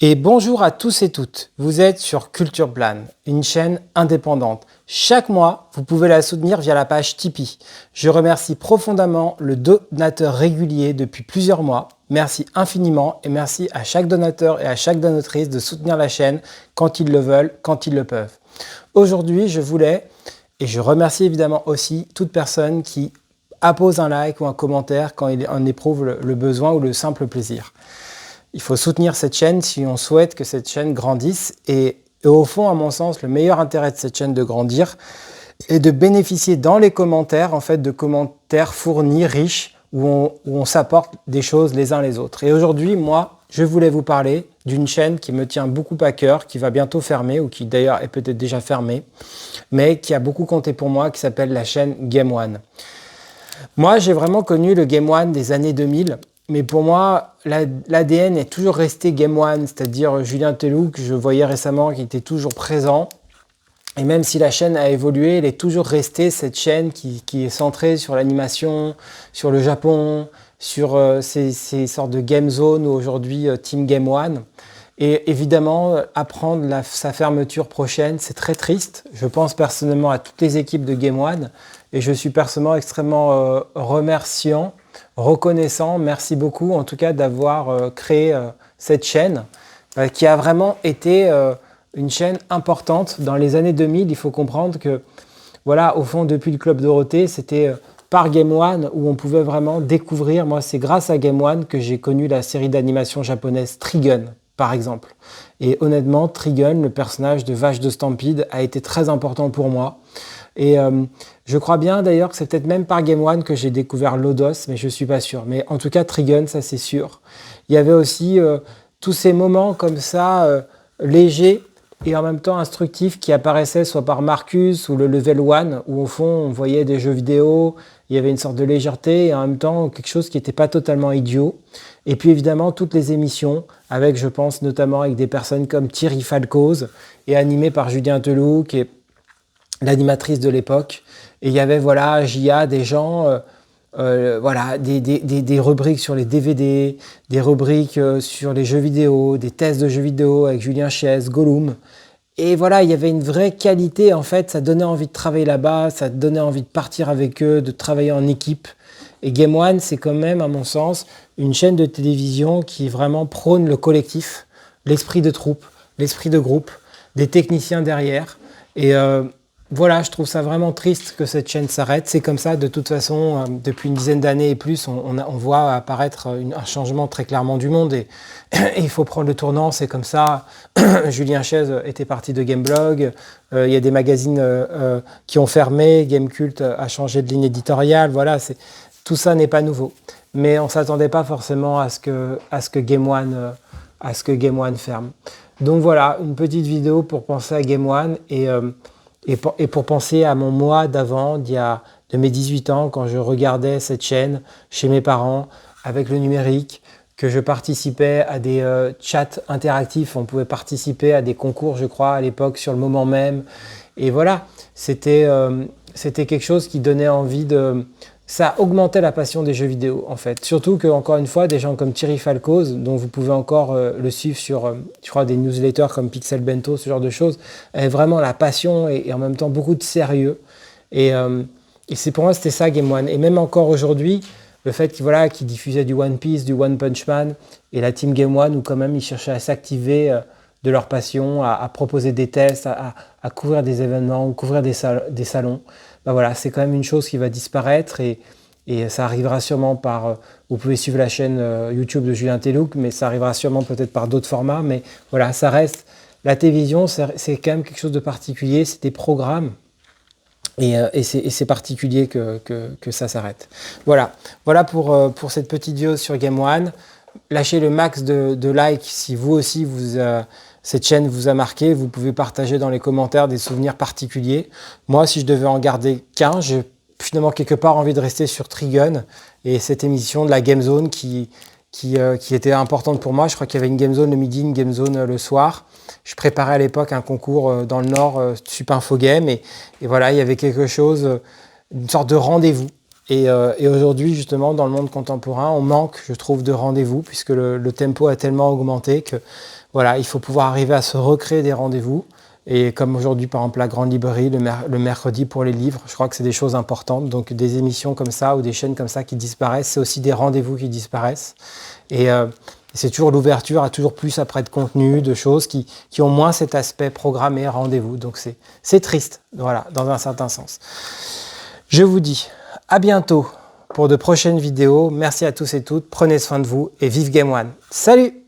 Et bonjour à tous et toutes, vous êtes sur Culture Plan, une chaîne indépendante. Chaque mois, vous pouvez la soutenir via la page Tipeee. Je remercie profondément le donateur régulier depuis plusieurs mois. Merci infiniment et merci à chaque donateur et à chaque donatrice de soutenir la chaîne quand ils le veulent, quand ils le peuvent. Aujourd'hui, je voulais, et je remercie évidemment aussi toute personne qui appose un like ou un commentaire quand il en éprouve le besoin ou le simple plaisir. Il faut soutenir cette chaîne si on souhaite que cette chaîne grandisse. Et au fond, à mon sens, le meilleur intérêt de cette chaîne de grandir est de bénéficier dans les commentaires, en fait, de commentaires fournis, riches, où on s'apporte des choses les uns les autres. Et aujourd'hui, moi, je voulais vous parler d'une chaîne qui me tient beaucoup à cœur, qui va bientôt fermer, ou qui d'ailleurs est peut-être déjà fermée, mais qui a beaucoup compté pour moi, qui s'appelle la chaîne Game One. Moi, j'ai vraiment connu le Game One des années 2000. Mais pour moi, l'ADN est toujours resté Game One, c'est-à-dire Julien Teloux, que je voyais récemment, qui était toujours présent. Et même si la chaîne a évolué, elle est toujours restée cette chaîne qui est centrée sur l'animation, sur le Japon, sur ces sortes de Game Zone ou aujourd'hui Team Game One. Et évidemment, apprendre sa fermeture prochaine, c'est très triste. Je pense personnellement à toutes les équipes de Game One et je suis personnellement extrêmement reconnaissant, merci beaucoup en tout cas d'avoir créé cette chaîne qui a vraiment été une chaîne importante dans les années 2000. Il faut comprendre que, voilà, au fond, depuis le Club Dorothée, c'était par Game One où on pouvait vraiment découvrir. Moi, c'est grâce à Game One que j'ai connu la série d'animation japonaise Trigun, par exemple. Et honnêtement, Trigun, le personnage de Vache de Stampede, a été très important pour moi. Et je crois bien d'ailleurs que c'est peut-être même par Game One que j'ai découvert Lodos, mais je ne suis pas sûr. Mais en tout cas, Trigun, ça c'est sûr. Il y avait aussi tous ces moments comme ça, légers et en même temps instructifs qui apparaissaient soit par Marcus ou le Level One, où au fond on voyait des jeux vidéo, il y avait une sorte de légèreté et en même temps quelque chose qui n'était pas totalement idiot. Et puis évidemment toutes les émissions, avec je pense notamment avec des personnes comme Thierry Falcoz et animées par Julien Teloux, qui est l'animatrice de l'époque. Et il y avait, voilà, JA, des gens, voilà, des rubriques sur les DVD, des rubriques sur les jeux vidéo, des tests de jeux vidéo avec Julien Chiez, Gollum. Et voilà, il y avait une vraie qualité, en fait, ça donnait envie de travailler là-bas, ça donnait envie de partir avec eux, de travailler en équipe. Et Game One, c'est quand même, à mon sens, une chaîne de télévision qui vraiment prône le collectif, l'esprit de troupe, l'esprit de groupe, des techniciens derrière. Et voilà, je trouve ça vraiment triste que cette chaîne s'arrête. C'est comme ça, de toute façon, depuis une dizaine d'années et plus, on voit apparaître un changement très clairement du monde. Et il faut prendre le tournant, c'est comme ça. Julien Chiez était parti de Gameblog. Il y a des magazines qui ont fermé. Gamecult a changé de ligne éditoriale. Voilà, tout ça n'est pas nouveau. Mais on ne s'attendait pas forcément à ce que Game One ferme. Donc voilà, une petite vidéo pour penser à Game One et pour penser à mon moi d'avant, de mes 18 ans, quand je regardais cette chaîne chez mes parents, avec le numérique, que je participais à des chats interactifs, on pouvait participer à des concours, je crois, à l'époque, sur le moment même. Et voilà, c'était quelque chose qui donnait envie de... Ça augmentait la passion des jeux vidéo, en fait. Surtout que, encore une fois, des gens comme Thierry Falcoz, dont vous pouvez encore le suivre sur, je crois, des newsletters comme Pixel Bento, ce genre de choses, avaient vraiment la passion et en même temps beaucoup de sérieux. Et c'est pour moi, c'était ça, Game One. Et même encore aujourd'hui, le fait qu'ils diffusaient du One Piece, du One Punch Man, et la team Game One, où quand même ils cherchaient à s'activer de leur passion, à proposer des tests, à couvrir des événements, couvrir des salons. Ben voilà, c'est quand même une chose qui va disparaître et ça arrivera sûrement par... vous pouvez suivre la chaîne YouTube de Julien Teloux, mais ça arrivera sûrement peut-être par d'autres formats. Mais voilà, ça reste... La télévision, c'est quand même quelque chose de particulier, c'est des programmes. Et c'est particulier que ça s'arrête. Voilà pour cette petite vidéo sur Game One. Lâchez le max de likes si vous aussi, cette chaîne vous a marqué. Vous pouvez partager dans les commentaires des souvenirs particuliers. Moi, si je devais en garder qu'un, j'ai finalement quelque part envie de rester sur Trigun et cette émission de la Game Zone qui était importante pour moi. Je crois qu'il y avait une Game Zone le midi, une Game Zone le soir. Je préparais à l'époque un concours dans le Nord, Sup Info Game, et voilà, il y avait quelque chose, une sorte de rendez-vous. Et aujourd'hui, justement, dans le monde contemporain, on manque, je trouve, de rendez-vous, puisque le tempo a tellement augmenté que voilà, il faut pouvoir arriver à se recréer des rendez-vous. Et comme aujourd'hui, par exemple, la Grande Librairie, le mercredi pour les livres, je crois que c'est des choses importantes. Donc des émissions comme ça ou des chaînes comme ça qui disparaissent, c'est aussi des rendez-vous qui disparaissent. Et c'est toujours l'ouverture à toujours plus après de contenu, de choses qui ont moins cet aspect programmé, rendez-vous. Donc c'est triste, voilà, dans un certain sens. Je vous dis à bientôt pour de prochaines vidéos. Merci à tous et toutes, prenez soin de vous et vive Game One. Salut!